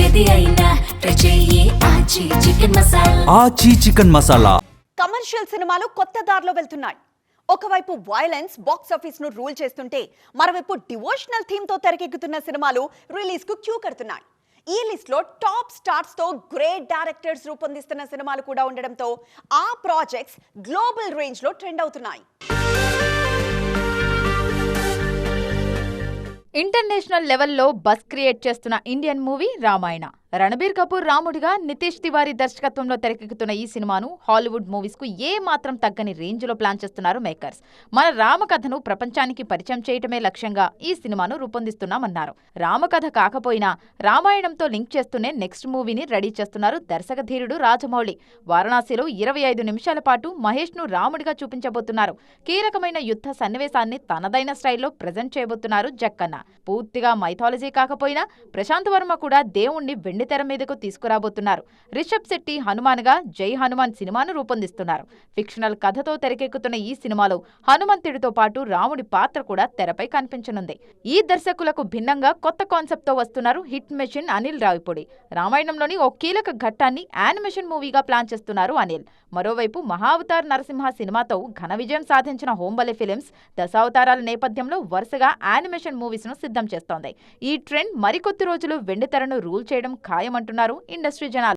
ఏది అయినా ట్రై చెయ్యి ఆచి చికెన్ మసాలా. ఆచి చికెన్ మసాలా. కమర్షియల్ సినిమాలు కొత్త దారిలో వెళ్తున్నాయి. ఒకవైపు వైలెన్స్ బాక్స్ ఆఫీస్ ను రూల్ చేస్తుంటే మరోవైపు డివోషనల్ థీమ్ తో తెరకెక్కుతున్న సినిమాలు రిలీజ్ కు క్యూ కడుతున్నాయి. ఈ లిస్ట్ లో టాప్ స్టార్స్ తో గ్రేట్ డైరెక్టర్స్ రూపొందిస్తున్న సినిమాలు కూడా ఉండడంతో ఆ ప్రాజెక్ట్స్ గ్లోబల్ రేంజ్ లో ట్రెండ్ అవుతున్నాయి. ఇంటర్నేషనల్ లెవెల్లో బస్ క్రియేట్ చేస్తున్న ఇండియన్ మూవీ రామాయణ. రణబీర్ కపూర్ రాముడిగా, నితీష్ తివారీ దర్శకత్వంలో తెరకెక్కుతున్న ఈ సినిమాను హాలీవుడ్ మూవీస్ కు ఏ మాత్రం తగ్గని రేంజ్ లో ప్లాన్ చేస్తున్నారు మేకర్స్. మన రామకథను ప్రపంచానికి పరిచయం చేయటమే లక్ష్యంగా ఈ సినిమాను రూపొందిస్తున్నామన్నారు. రామకథ కాకపోయినా రామాయణంతో లింక్ చేస్తూనే నెక్స్ట్ మూవీని రెడీ చేస్తున్నారు దర్శక ధీరుడు రాజమౌళి. వారణాసిలో 25 నిమిషాల పాటు మహేష్ ను రాముడిగా చూపించబోతున్నారు. కీలకమైన యుద్ధ సన్నివేశాన్ని తనదైన స్టైల్లో ప్రెజెంట్ చేయబోతున్నారు జక్కన్న. పూర్తిగా మైథాలజీ కాకపోయినా ప్రశాంత్ వర్మ కూడా దేవుణ్ణి వెండితెర మీదకు తీసుకురాబోతున్నారు. రిషబ్ శెట్టి హనుమాన్గా జై హనుమాన్ సినిమాను రూపొందిస్తున్నారు. ఫిక్షనల్ కథతో తెరకెక్కుతున్న ఈ సినిమాలో హనుమంతుడితో పాటు రాముడి పాత్ర కూడా తెరపై కనిపించనుంది. ఈ దర్శకులకు భిన్నంగా కొత్త కాన్సెప్ట్ తో వస్తున్నారు హిట్ మెషిన్ అనిల్ రావిపూడి. రామాయణంలోని ఓ కీలక ఘట్టాన్ని యానిమేషన్ మూవీగా ప్లాన్ చేస్తున్నారు అనిల్. మరోవైపు మహావతార్ నరసింహ సినిమాతో ఘన విజయం సాధించిన హోంబలే ఫిలిమ్స్ దశావతారాల నేపథ్యంలో వరుసగా యానిమేషన్ మూవీస్ ను సిద్ధం చేస్తోంది. ఈ ట్రెండ్ మరికొద్ది రోజులు వెండితెరను రూల్ చేయడం ఖాయమంటున్నారు ఇండస్ట్రీ జనాలు.